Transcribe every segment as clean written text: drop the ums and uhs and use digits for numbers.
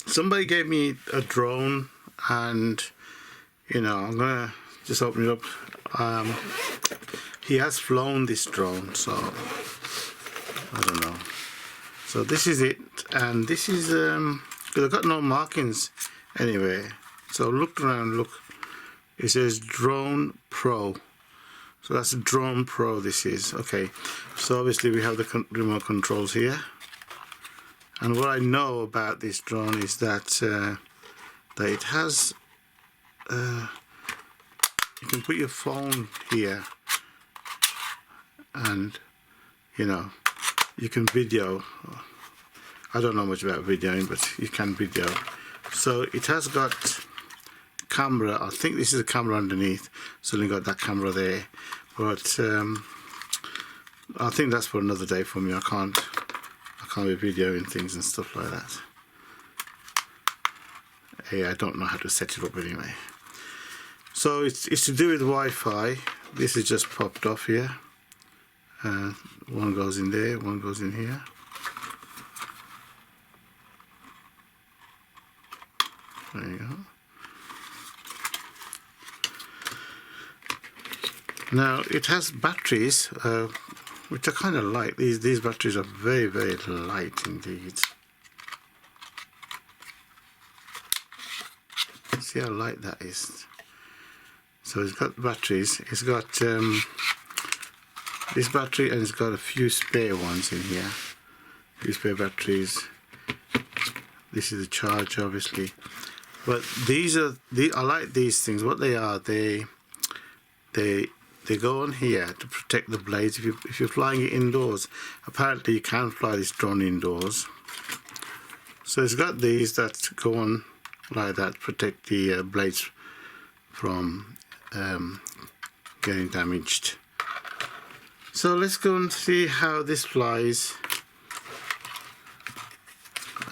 Somebody gave me a drone, and you know, I'm gonna just open it up. He has flown this drone, so I don't know. So this is it, and this is because I've got no markings anywhere. So look around, look. It says Drone Pro. So that's a Drone Pro. This is okay. So obviously we have the remote controls here. And what I know about this drone is that it has you can put your phone here, and you know, you can video. I don't know much about videoing, but you can video. So it has got camera. I think this is a camera underneath, so only got that camera there, but I think that's for another day for me. I can't be videoing things and stuff like that. Hey, I don't know how to set it up anyway. So it's to do with Wi-Fi. This is just popped off here. One goes in there, one goes in here. There you go. Now it has batteries, which are kind of light. These batteries are very, very light indeed. See how light that is. So it's got batteries. It's got this battery, and it's got a few spare ones in here. A few spare batteries. This is a charge, obviously. But I like these things. What they are, they go on here to protect the blades. If you're flying it indoors, apparently you can fly this drone indoors. So it's got these that go on like that to protect the blades from getting damaged. So let's go and see how this flies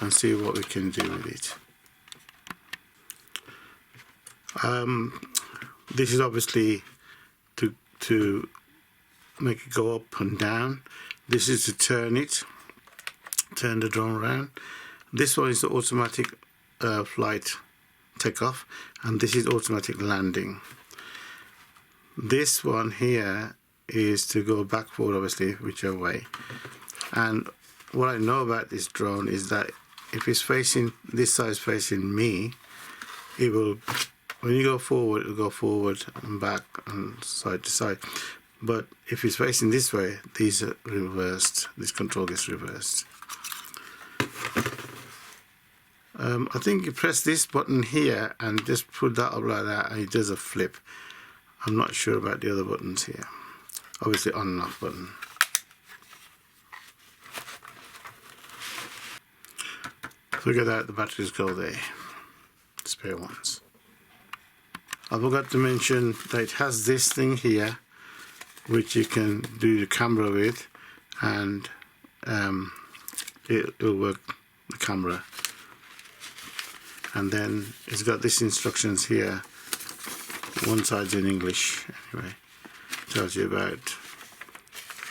and see what we can do with it. This is obviously to make it go up and down. This is to turn the drone around. This one is the automatic flight takeoff, and this is automatic landing. This one here is to go back forward, obviously, whichever way. And what I know about this drone is that if it's facing this side is facing me, it will, when you go forward, it will go forward and back and side to side. But if it's facing this way, these are reversed. This control gets reversed. I think you press this button here and just put that up like that, and it does a flip. I'm not sure about the other buttons here. Obviously on and off button. So look at that, the batteries go there. Spare ones. I forgot to mention that it has this thing here which you can do the camera with, and it'll work the camera. And then it's got these instructions here. One side's in English anyway. Tells you about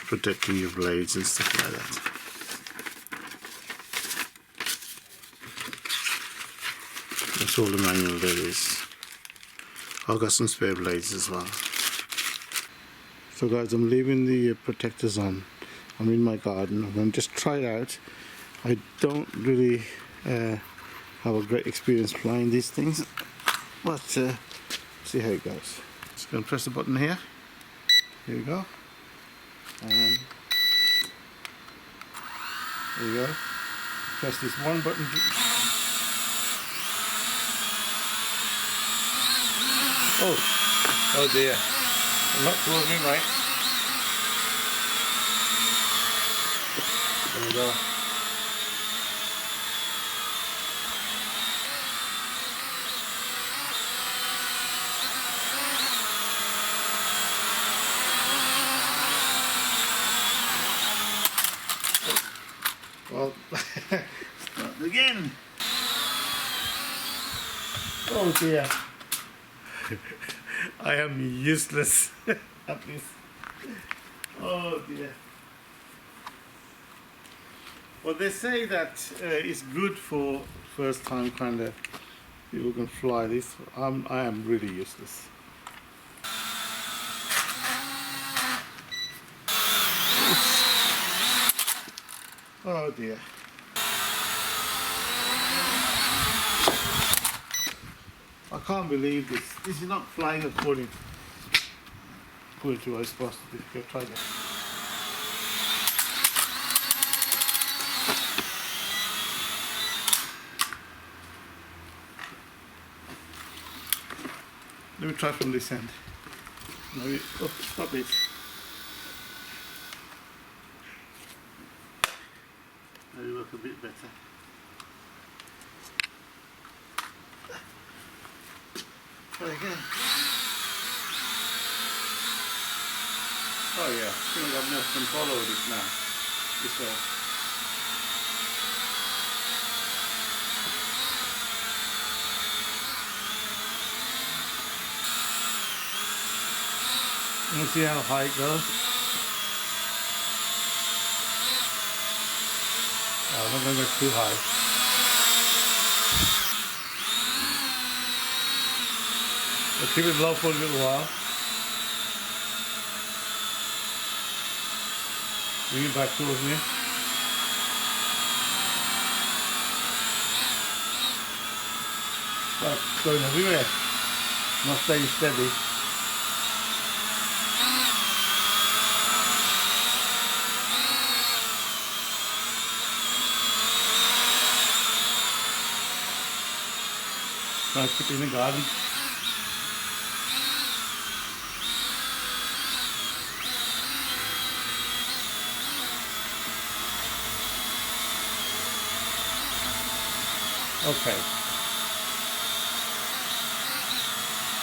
protecting your blades and stuff like that. That's all the manual there is. I've got some spare blades as well. So guys, I'm leaving the protectors on. I'm in my garden. I'm going to just try it out. I don't really have a great experience flying these things, but see how it goes. Just going to press the button here. Here we go. And there you go. Press this one button. Oh dear. I'm not closing right. There we go. Well, start again. Oh dear. I am useless at this. Oh dear. Well, they say that it's good for first time kind of people can fly this. I am really useless. Oh dear. I can't believe this. This is not flying according to what I was supposed to do. Go try that. Let me try from this end. Maybe, oh, stop it. Maybe work a bit better. Try again. Oh yeah, I think I've got more control over this now. This way. You see how high it goes? Oh, I'm not going to go too high. I'll keep it low for a little while. Bring it back towards me. It's going everywhere. Not staying steady. Try to keep it in the garden. Okay.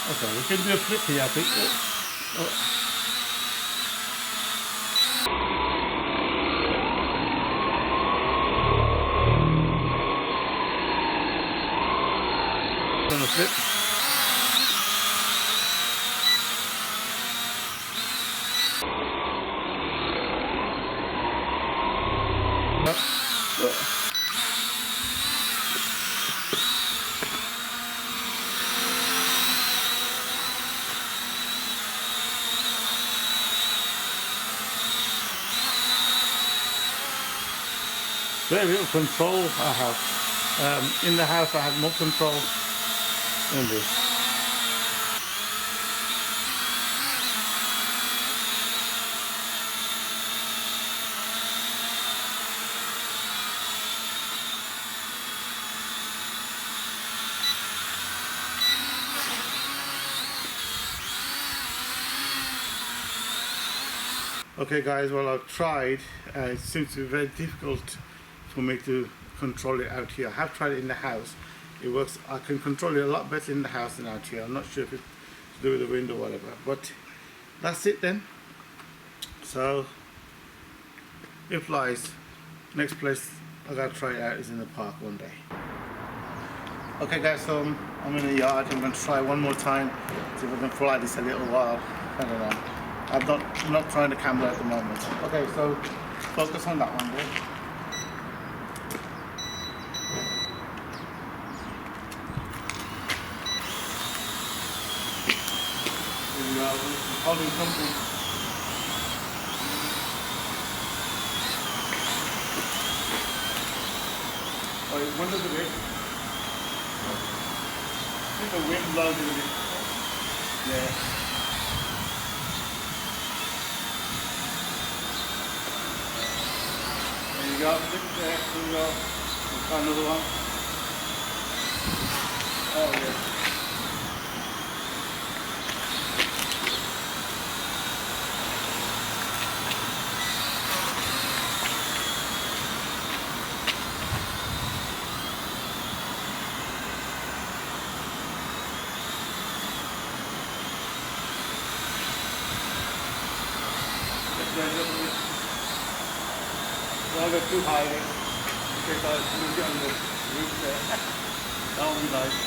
Okay, we can do a flip here, I think. Oh. Gonna flip. Very little control I have. In the house I have more control than this. Okay guys, well I've tried. It seems to be very difficult for me to control it out here. I have tried it in the house. It works. I can control it a lot better in the house than out here. I'm not sure if it's to do with the wind or whatever, but that's it then. So it flies. Next place I gotta try it out is in the park one day. Okay guys, so I'm in the yard. I'm going to try one more time, see if I can fly this a little while. I don't know. I'm not trying the camera at the moment. Okay, so focus on that one there. Holding something. Oh, it's one of the way. I think the wind blows a bit. Yeah. There you go. Flip there. There you go. Let's try another one. Oh yeah. Don't get too high there, because you'll get on the roof there. That will be nice.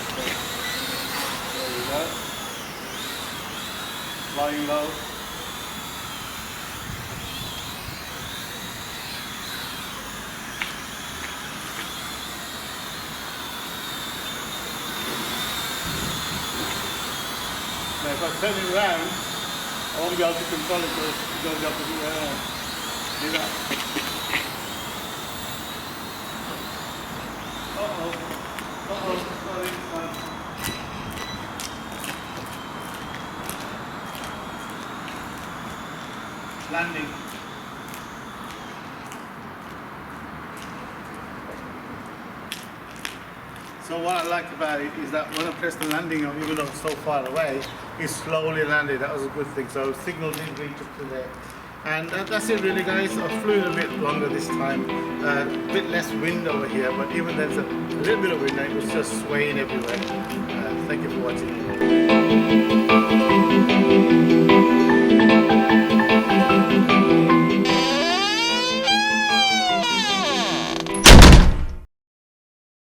Okay. There you go. Flying low. if I turn it around, I won't be able to control it because it's going to be able to do that. Sorry. Landing. So what I like about it is that when I press the landing on, even though it's so far away, it slowly landed. That was a good thing. So signal didn't reach up to there. And that's it really, guys. I flew it a bit longer this time. A bit less wind over here, but even there's a little bit of wind, it was just swaying everywhere. Thank you for watching.